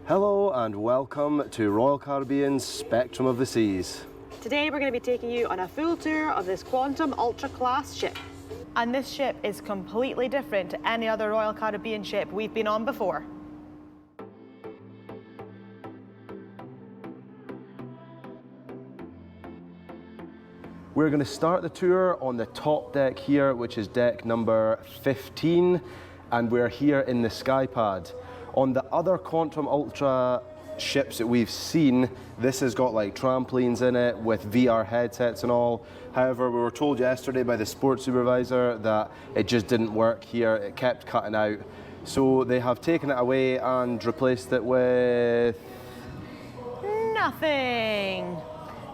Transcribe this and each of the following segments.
Hello and welcome to Royal Caribbean's Spectrum of the Seas. Today we're going to be taking you on a full tour of this Quantum Ultra class ship. And this ship is completely different to any other Royal Caribbean ship we've been on before. We're going to start the tour on the top deck here, which is deck number 15, and we're here in the Skypad. On the other Quantum Ultra ships that we've seen, this has got like trampolines in it with VR headsets and all. However, we were told yesterday by the sports supervisor that it just didn't work here. It kept cutting out. So they have taken it away and replaced it with... nothing.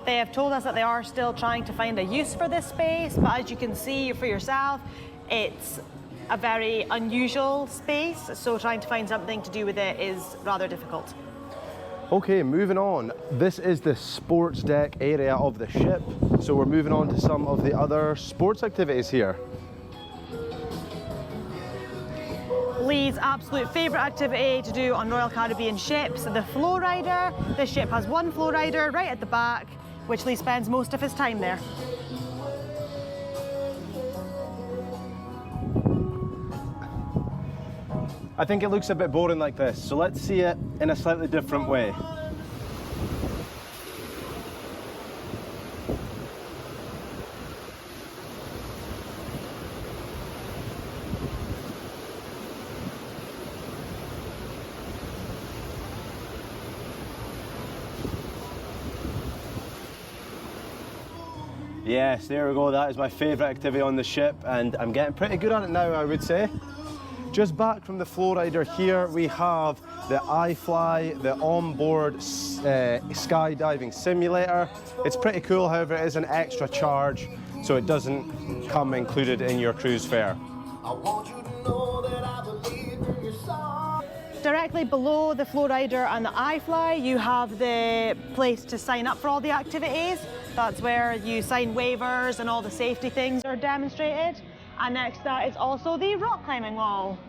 They have told us that they are still trying to find a use for this space, but as you can see for yourself, it's a very unusual space, so trying to find something to do with it is rather difficult. Okay, moving on. This is the sports deck area of the ship, so we're moving on to some of the other sports activities here. Lee's absolute favourite activity to do on Royal Caribbean ships, the flow rider. This ship has one flow rider right at the back, which Lee spends most of his time there. I think it looks a bit boring like this, so let's see it in a slightly different way. Yes, there we go. That is my favourite activity on the ship, and I'm getting pretty good at it now, I would say. Just back from the flow rider here, we have the iFly, the onboard skydiving simulator. It's pretty cool, however, it is an extra charge, so it doesn't come included in your cruise fare. Directly below the flow rider and the iFly, you have the place to sign up for all the activities. That's where you sign waivers and all the safety things are demonstrated. And next to that is also the rock climbing wall.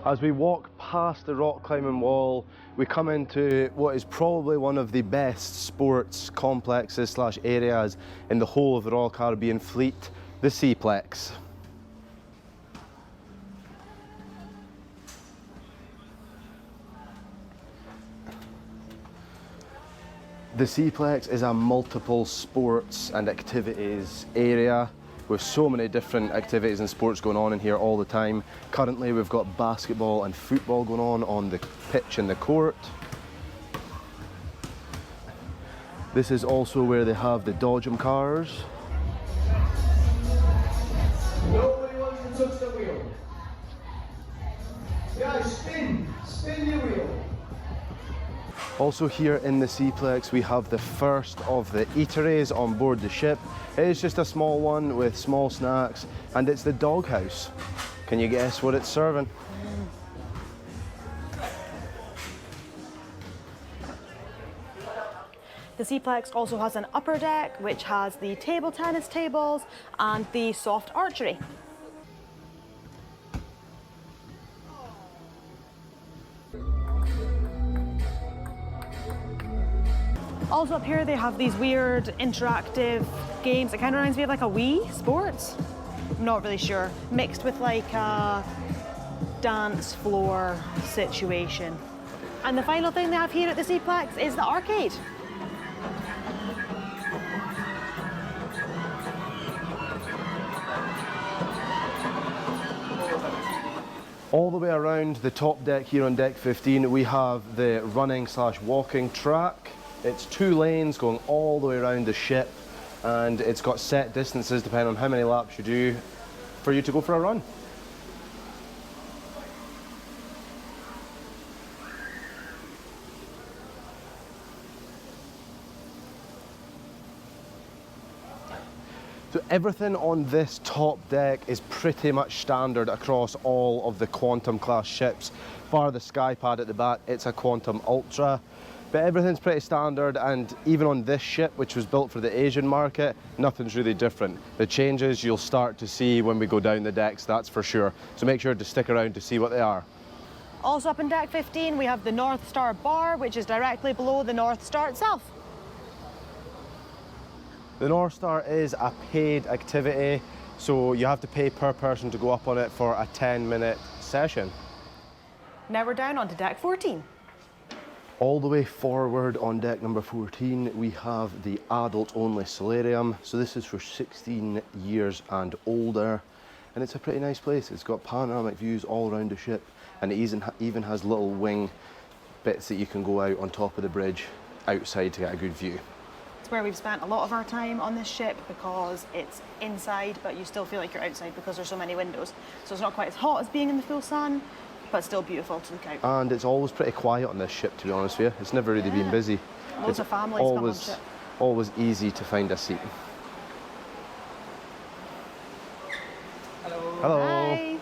As we walk past the rock climbing wall, we come into what is probably one of the best sports complexes / areas in the whole of the Royal Caribbean fleet, the Seaplex. The Seaplex is a multiple sports and activities area with so many different activities and sports going on in here all the time. Currently we've got basketball and football going on the pitch in the court. This is also where they have the Dodgem cars. Nobody wants to touch the wheel. Yeah, spin your wheel. Also here in the Seaplex we have the first of the eateries on board the ship. It is just a small one with small snacks, and it's the doghouse. Can you guess what it's serving? The Seaplex also has an upper deck which has the table tennis tables and the soft archery. Also up here they have these weird interactive games. It kind of reminds me of like a Wii Sports. I'm not really sure. Mixed with like a dance floor situation. And the final thing they have here at the Seaplex is the arcade. All the way around the top deck here on deck 15 we have the running / walking track. It's 2 lanes going all the way around the ship, and it's got set distances depending on how many laps you do for you to go for a run. So everything on this top deck is pretty much standard across all of the Quantum class ships. Bar the Skypad at the back, it's a Quantum Ultra. But everything's pretty standard, and even on this ship, which was built for the Asian market, nothing's really different. The changes you'll start to see when we go down the decks, that's for sure. So make sure to stick around to see what they are. Also up on deck 15, we have the North Star bar, which is directly below the North Star itself. The North Star is a paid activity, so you have to pay per person to go up on it for a 10-minute session. Now we're down onto deck 14. All the way forward on deck number 14, we have the adult-only solarium. So this is for 16 years and older, and it's a pretty nice place. It's got panoramic views all around the ship, and it even has little wing bits that you can go out on top of the bridge outside to get a good view. It's where we've spent a lot of our time on this ship because it's inside, but you still feel like you're outside because there's so many windows. So it's not quite as hot as being in the full sun, but still beautiful to look out. And it's always pretty quiet on this ship, to be honest with you. It's never really been busy. Loads of families come on ship. Always easy to find a seat. Hello. Hello. Hi.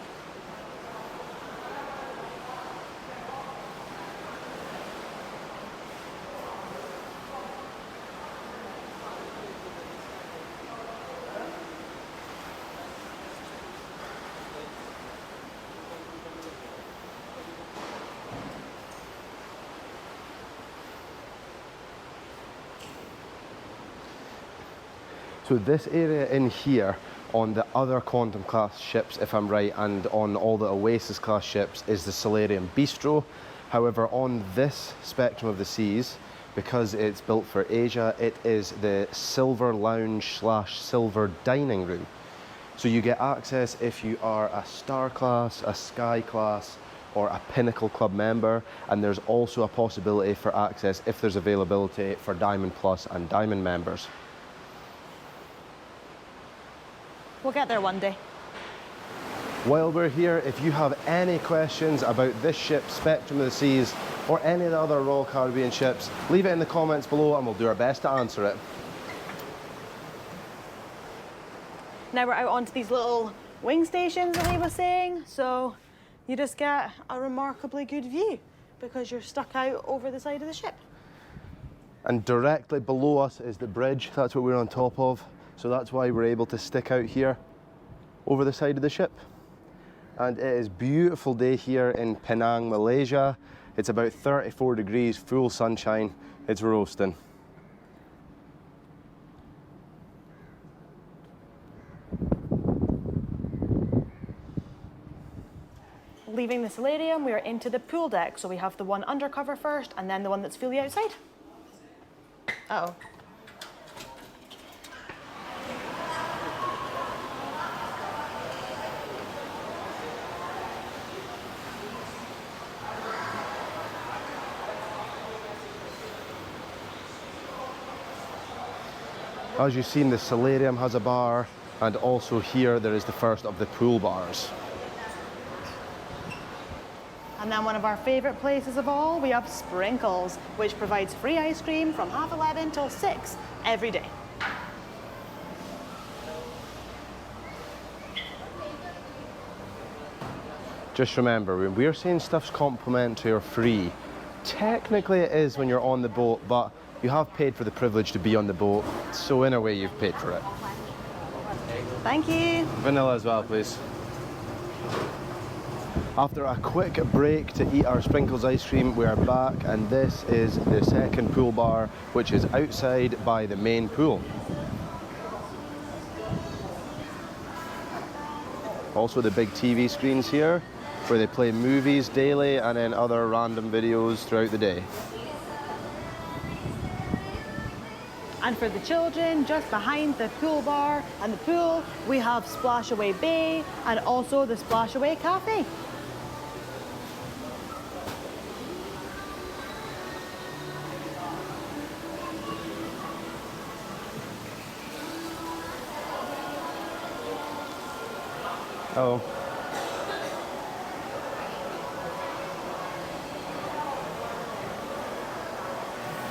So this area in here on the other Quantum class ships, if I'm right, and on all the Oasis class ships is the Solarium Bistro. However, on this Spectrum of the Seas, because it's built for Asia, it is the Silver Lounge / Silver Dining Room. So you get access if you are a Star class, a Sky class, or a Pinnacle Club member, and there's also a possibility for access if there's availability for Diamond Plus and Diamond members. We'll get there one day. While we're here, if you have any questions about this ship, Spectrum of the Seas, or any of the other Royal Caribbean ships, leave it in the comments below and we'll do our best to answer it. Now we're out onto these little wing stations that we were saying, so you just get a remarkably good view because you're stuck out over the side of the ship. And directly below us is the bridge. That's what we're on top of. So that's why we're able to stick out here over the side of the ship. And it is a beautiful day here in Penang, Malaysia. It's about 34 degrees, full sunshine. It's roasting. Leaving the solarium, we are into the pool deck. So we have the one undercover first and then the one that's fully outside. Uh-oh. As you've seen, the solarium has a bar, and also here there is the first of the pool bars. And then one of our favourite places of all, we have Sprinkles, which provides free ice cream from 11:30 till 6 every day. Just remember, when we're saying stuff's complimentary or free, technically it is when you're on the boat, but you have paid for the privilege to be on the boat, so in a way you've paid for it. Thank you. Vanilla as well, please. After a quick break to eat our Sprinkles ice cream, we are back, and this is the second pool bar, which is outside by the main pool. Also the big TV screens here, where they play movies daily and then other random videos throughout the day. And for the children, just behind the pool bar and the pool, we have Splashaway Bay and also the Splashaway Cafe. Oh.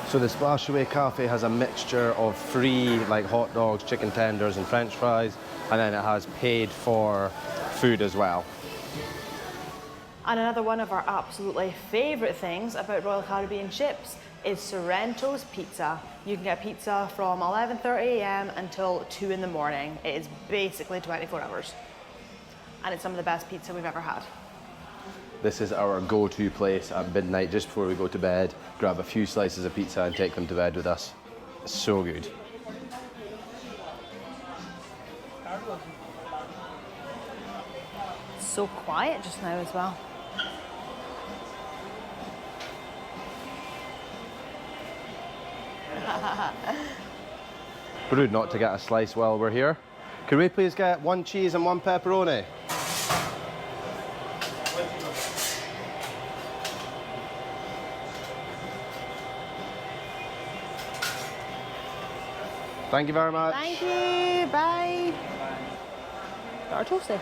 So the Splashaway Cafe has a mixture of free, like hot dogs, chicken tenders and French fries, and then it has paid for food as well. And another one of our absolutely favourite things about Royal Caribbean ships is Sorrento's Pizza. You can get pizza from 11:30 a.m. until 2 in the morning. It is basically 24 hours. And it's some of the best pizza we've ever had. This is our go-to place at midnight just before we go to bed. Grab a few slices of pizza and take them to bed with us. It's so good. So quiet just now as well. Rude not to get a slice while we're here. Could we please get 1 cheese and 1 pepperoni? Thank you very much. Thank you, bye. Got our toasty.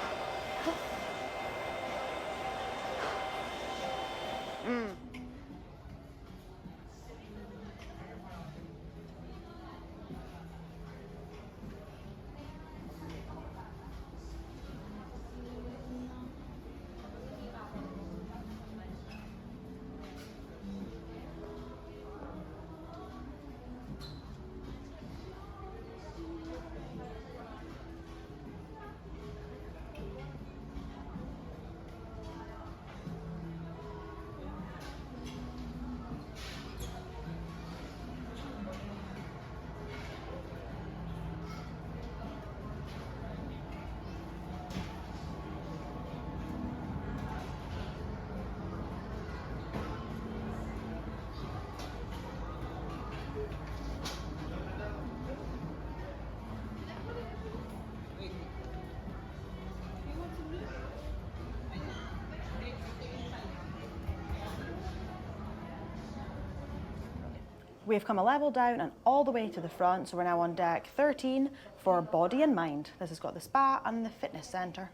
We've come a level down and all the way to the front, so we're now on deck 13 for Body and Mind. This has got the spa and the fitness centre.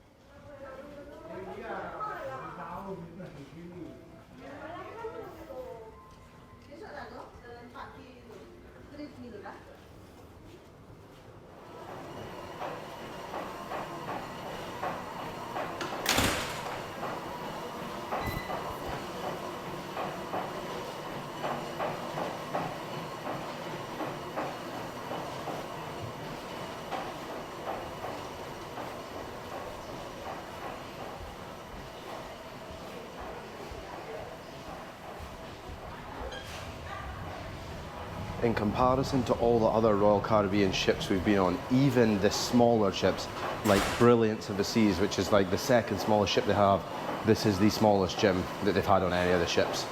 In comparison to all the other Royal Caribbean ships we've been on, even the smaller ships, like Brilliance of the Seas, which is like the second smallest ship they have, this is the smallest gym that they've had on any of the ships.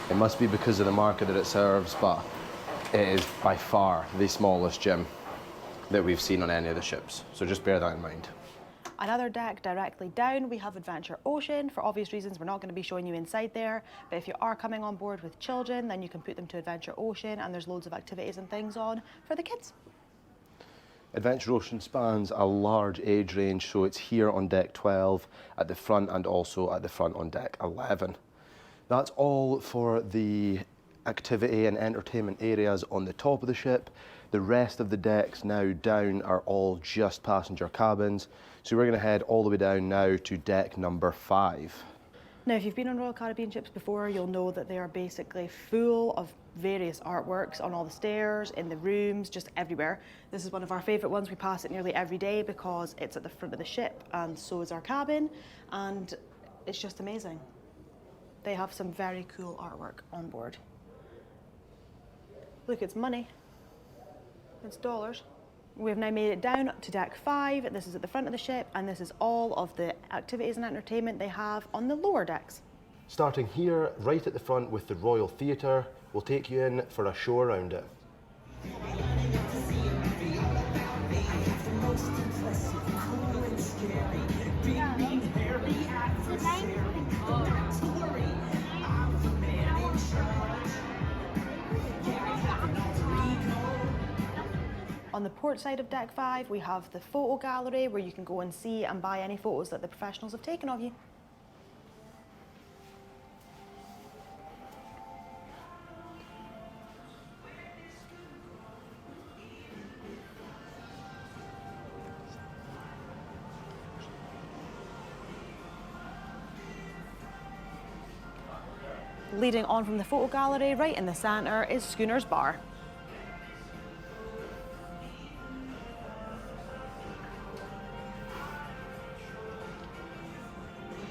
It must be because of the market that it serves, but it is by far the smallest gym that we've seen on any of the ships. So just bear that in mind. Another deck directly down, we have Adventure Ocean. For obvious reasons, we're not going to be showing you inside there, but if you are coming on board with children, then you can put them to Adventure Ocean, and there's loads of activities and things on for the kids. Adventure Ocean spans a large age range, so it's here on deck 12 at the front and also at the front on deck 11. That's all for the activity and entertainment areas on the top of the ship. The rest of the decks now down are all just passenger cabins. So we're going to head all the way down now to deck number 5. Now, if you've been on Royal Caribbean ships before, you'll know that they are basically full of various artworks on all the stairs, in the rooms, just everywhere. This is one of our favourite ones. We pass it nearly every day because it's at the front of the ship, and so is our cabin, and it's just amazing. They have some very cool artwork on board. Look, it's money. It's dollars. We've now made it down to deck 5. This is at the front of the ship, and this is all of the activities and entertainment they have on the lower decks. Starting here, right at the front with the Royal Theatre, we'll take you in for a show around it. On the port side of deck 5, we have the photo gallery where you can go and see and buy any photos that the professionals have taken of you. Leading on from the photo gallery, right in the centre, is Schooner's Bar.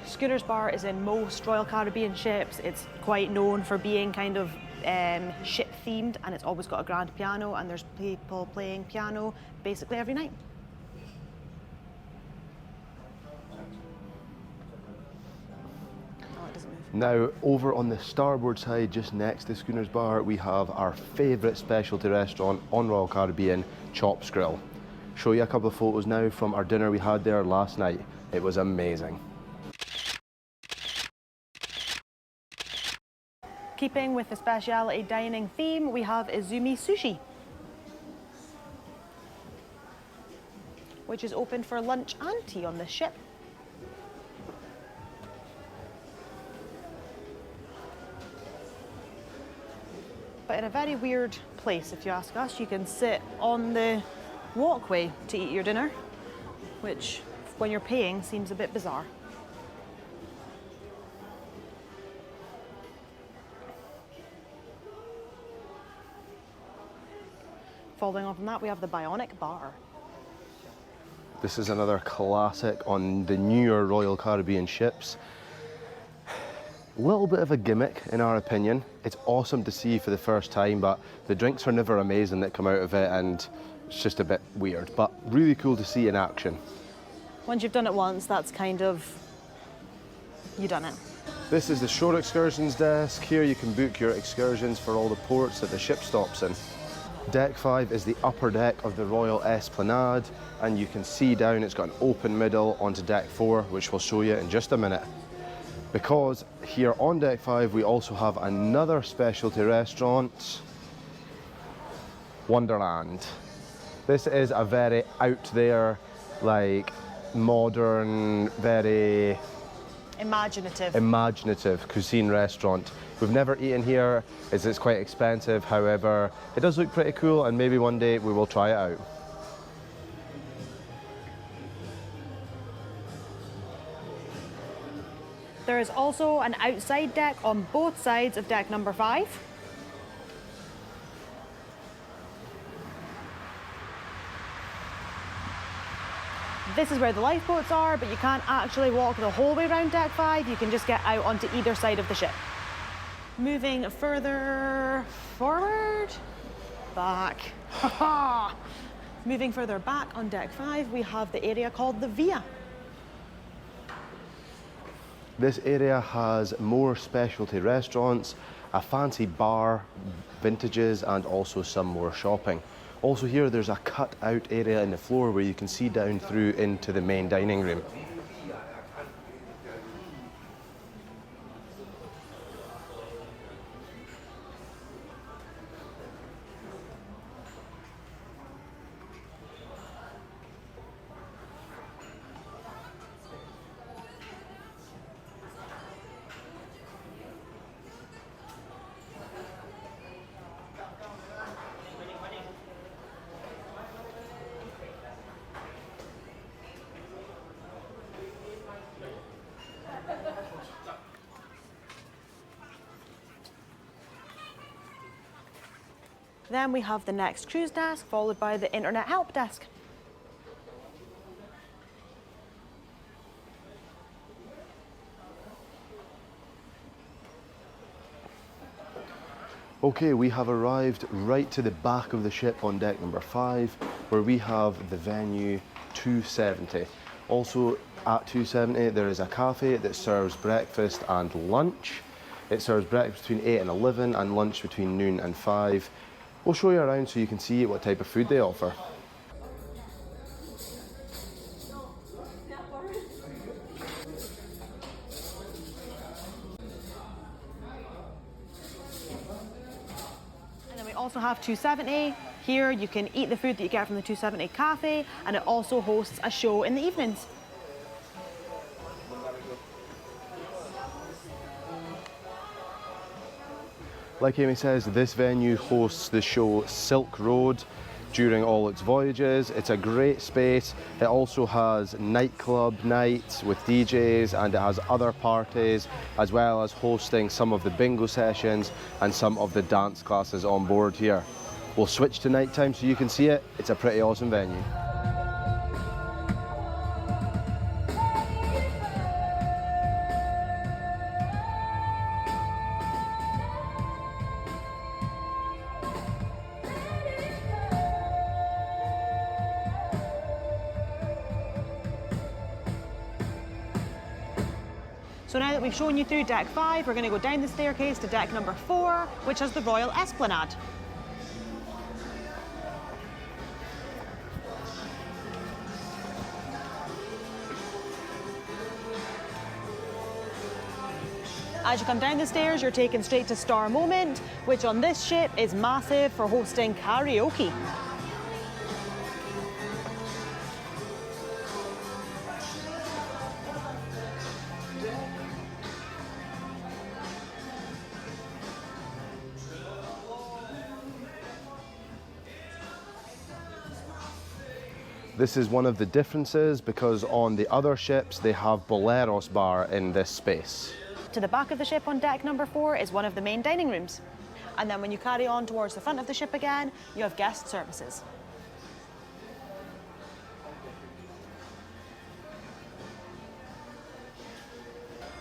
Schooner's Bar is in most Royal Caribbean ships. It's quite known for being kind of ship themed, and it's always got a grand piano, and there's people playing piano basically every night. Oh, it doesn't move. Now, over on the starboard side, just next to Schooner's Bar, we have our favourite specialty restaurant on Royal Caribbean, Chops Grill. Show you a couple of photos now from our dinner we had there last night. It was amazing. Keeping with the speciality dining theme, we have Izumi Sushi, which is open for lunch and tea on this ship. But in a very weird place, if you ask us. You can sit on the walkway to eat your dinner, which, when you're paying, seems a bit bizarre. Following on from that, we have the Bionic Bar. This is another classic on the newer Royal Caribbean ships. A little bit of a gimmick in our opinion. It's awesome to see for the first time, but the drinks are never amazing that come out of it, and it's just a bit weird, but really cool to see in action. Once you've done it once, that's kind of, you've done it. This is the shore excursions desk. Here you can book your excursions for all the ports that the ship stops in. Deck 5 is the upper deck of the Royal Esplanade, and you can see down it's got an open middle onto Deck 4, which we'll show you in just a minute. Because here on Deck 5 we also have another specialty restaurant, Wonderland. This is a very out there, like modern, very imaginative cuisine restaurant. We've never eaten here, as it's quite expensive. However, it does look pretty cool, and maybe one day we will try it out. There is also an outside deck on both sides of deck number 5. This is where the lifeboats are, but you can't actually walk the whole way around deck 5. You can just get out onto either side of the ship. Moving further forward, back. Moving further back on deck 5, we have the area called the Via. This area has more specialty restaurants, a fancy bar, vintages, and also some more shopping. Also here there's a cut out area in the floor where you can see down through into the main dining room. Then we have the next cruise desk, followed by the internet help desk. Okay, we have arrived right to the back of the ship on deck number 5, where we have the venue 270. Also at 270 there is a cafe that serves breakfast and lunch. It serves breakfast between 8 and 11 and lunch between noon and 5. We'll show you around so you can see what type of food they offer. And then we also have 270. Here you can eat the food that you get from the 270 cafe, and it also hosts a show in the evenings. Like Amy says, this venue hosts the show Silk Road. during all its voyages. It's a great space. It also has nightclub nights with DJs, and it has other parties, as well as hosting some of the bingo sessions and some of the dance classes on board here. We'll switch to nighttime so you can see it. It's a pretty awesome venue. So now that we've shown you through deck 5, we're going to go down the staircase to deck number 4, which has the Royal Esplanade. As you come down the stairs, you're taken straight to Star Moment, which on this ship is massive for hosting karaoke. This is one of the differences because on the other ships they have Boleros bar in this space. To the back of the ship on deck number 4 is one of the main dining rooms. And then when you carry on towards the front of the ship again, you have guest services.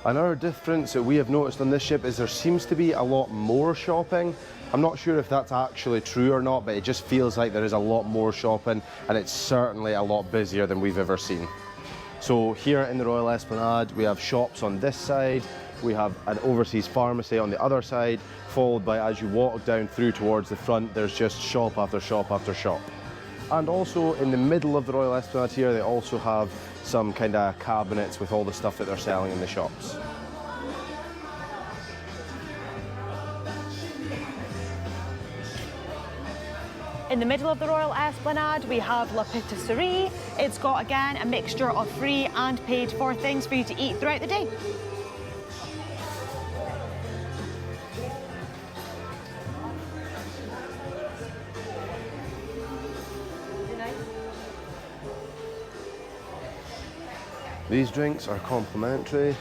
Another difference that we have noticed on this ship is there seems to be a lot more shopping. I'm not sure if that's actually true or not, but it just feels like there is a lot more shopping, and it's certainly a lot busier than we've ever seen. So here in the Royal Esplanade, we have shops on this side, we have an overseas pharmacy on the other side, followed by, as you walk down through towards the front, there's just shop after shop after shop. And also in the middle of the Royal Esplanade here, they also have some kind of cabinets with all the stuff that they're selling in the shops. In the middle of the Royal Esplanade, we have La Patisserie. It's got, again, a mixture of free and paid for things for you to eat throughout the day. These drinks are complimentary.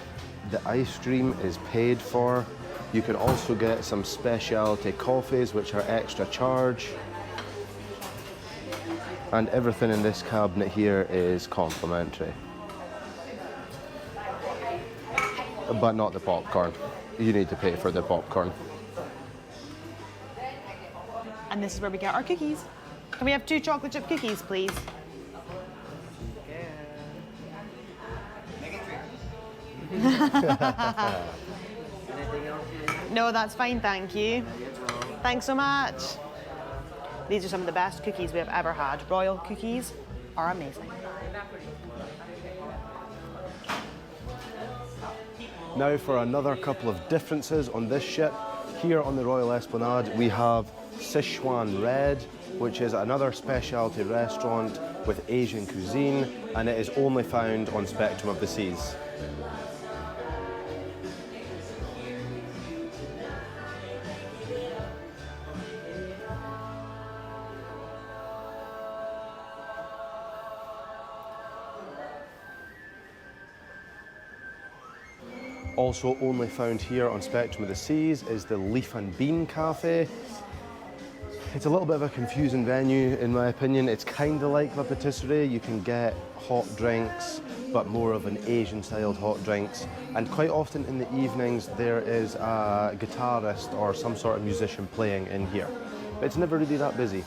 The ice cream is paid for. You can also get some specialty coffees, which are extra charge. And everything in this cabinet here is complimentary. But not the popcorn. You need to pay for the popcorn. And this is where we get our cookies. Can we have 2 chocolate chip cookies, please? No, that's fine, thank you. Thanks so much. These are some of the best cookies we have ever had. Royal cookies are amazing. Now for another couple of differences on this ship. Here on the Royal Esplanade we have Sichuan Red, which is another specialty restaurant with Asian cuisine, and it is only found on Spectrum of the Seas. Also only found here on Spectrum of the Seas is the Leaf and Bean Cafe. It's a little bit of a confusing venue in my opinion. It's kind of like La Patisserie. You can get hot drinks, but more of an Asian styled hot drinks. And quite often in the evenings there is a guitarist or some sort of musician playing in here. But it's never really that busy.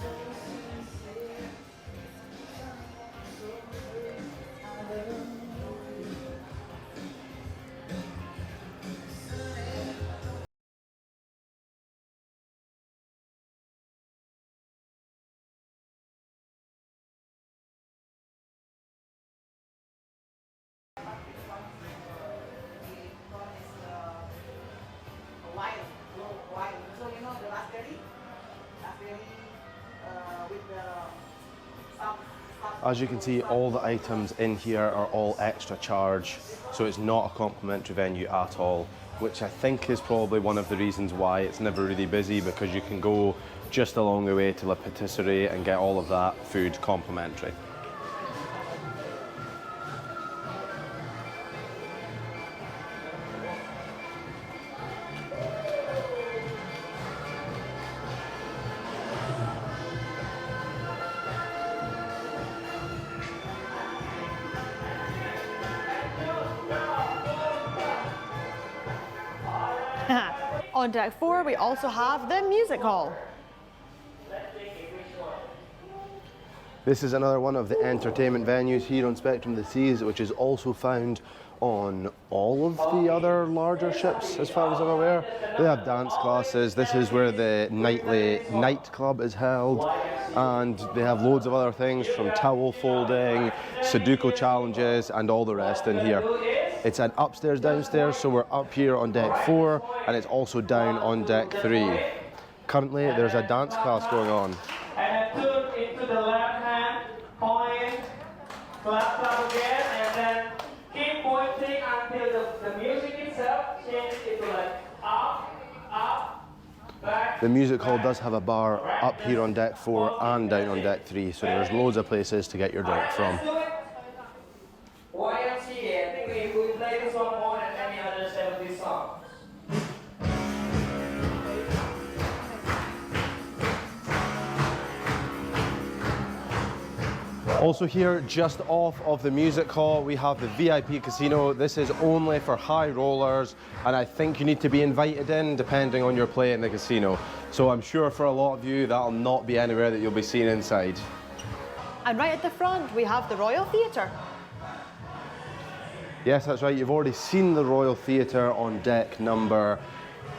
As you can see, all the items in here are all extra charge, so it's not a complimentary venue at all, which I think is probably one of the reasons why it's never really busy, because you can go just along the way to La Patisserie and get all of that food complimentary. On deck 4, we also have the music hall. This is another one of the entertainment venues here on Spectrum of the Seas, which is also found on all of the other larger ships, as far as I'm aware. They have dance classes. This is where the nightly nightclub is held, and they have loads of other things from towel folding, Sudoku challenges, and all the rest in here. It's an upstairs, downstairs, so we're up here on deck 4, and it's also down on deck 3. Currently, there's a dance class going on. And then turn into the left hand, point, clap again, and then keep pointing until the music itself changes into like up, back. The music hall does have a bar up here on deck 4 and down on deck 3, so there's loads of places to get your drink from. YMCA, I think we play this one more than any other 70s songs. Also here, just off of the music hall, we have the VIP casino. This is only for high rollers, and I think you need to be invited in depending on your play in the casino. So I'm sure for a lot of you, that'll not be anywhere that you'll be seen inside. And right at the front, we have the Royal Theatre. Yes, that's right. You've already seen the Royal Theatre on deck number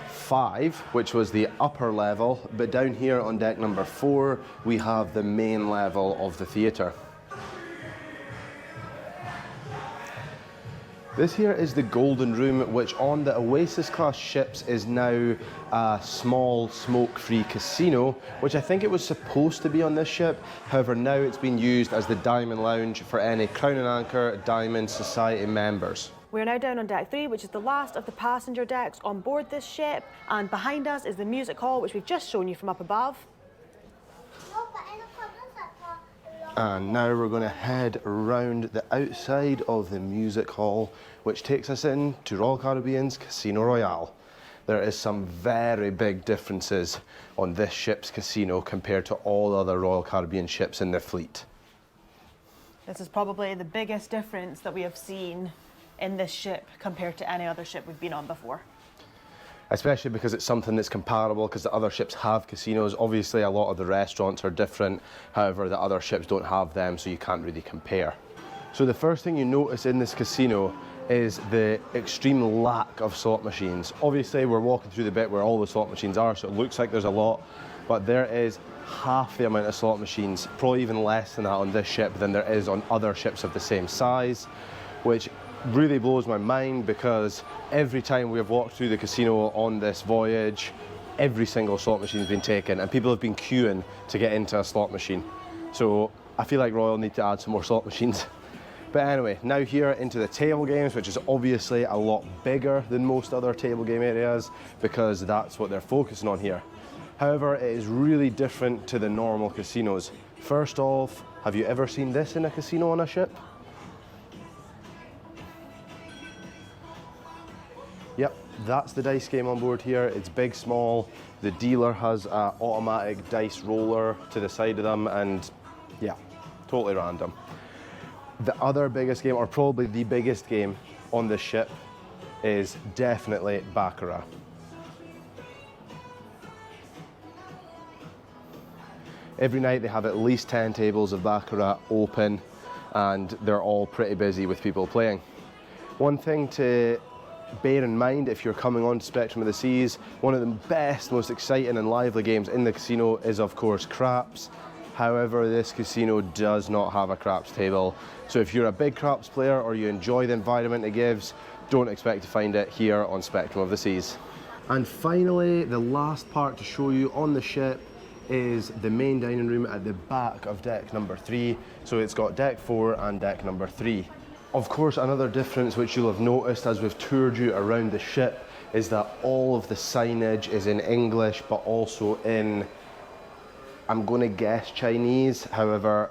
5, which was the upper level, but down here on deck number 4, we have the main level of the theatre. This here is the Golden Room, which on the Oasis class ships is now a small smoke-free casino, which I think it was supposed to be on this ship. However, now it's been used as the Diamond Lounge for any Crown and Anchor Diamond Society members. We're now down on deck 3, which is the last of the passenger decks on board this ship. And behind us is the music hall, which we've just shown you from up above. And now we're going to head around the outside of the music hall, which takes us in to Royal Caribbean's Casino Royale. There is some very big differences on this ship's casino compared to all other Royal Caribbean ships in their fleet. This is probably the biggest difference that we have seen in this ship compared to any other ship we've been on before. Especially because it's something that's comparable, because the other ships have casinos. Obviously, a lot of the restaurants are different. However, the other ships don't have them, so you can't really compare. So the first thing you notice in this casino is the extreme lack of slot machines. Obviously, we're walking through the bit where all the slot machines are, so it looks like there's a lot, but there is half the amount of slot machines, probably even less than that on this ship than there is on other ships of the same size, which really blows my mind, because every time we have walked through the casino on this voyage, every single slot machine has been taken and people have been queuing to get into a slot machine. So I feel like Royal need to add some more slot machines. But anyway, now here into the table games, which is obviously a lot bigger than most other table game areas, because that's what they're focusing on here. However, it is really different to the normal casinos. First off, have you ever seen this in a casino on a ship? Yep, that's the dice game on board here. It's big, small. The dealer has an automatic dice roller to the side of them, and yeah, totally random. The other biggest game, or probably the biggest game on this ship, is definitely Baccarat. Every night they have at least 10 tables of Baccarat open, and they're all pretty busy with people playing. One thing to bear in mind if you're coming on to Spectrum of the Seas, one of the best, most exciting and lively games in the casino is of course craps. However, this casino does not have a craps table. So if you're a big craps player or you enjoy the environment it gives, don't expect to find it here on Spectrum of the Seas. And finally, the last part to show you on the ship is the main dining room at the back of deck number 3. So it's got deck 4 and deck number 3. Of course, another difference which you'll have noticed as we've toured you around the ship is that all of the signage is in English, but also in I'm going to guess Chinese. However,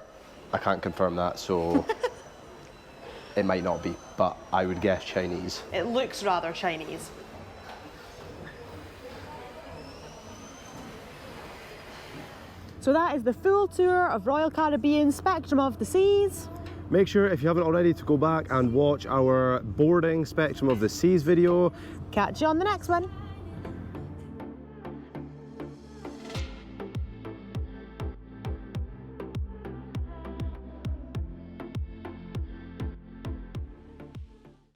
I can't confirm that, so it might not be, but I would guess Chinese. It looks rather Chinese. So that is the full tour of Royal Caribbean Spectrum of the Seas. Make sure, if you haven't already, to go back and watch our boarding Spectrum of the Seas video. Catch you on the next one.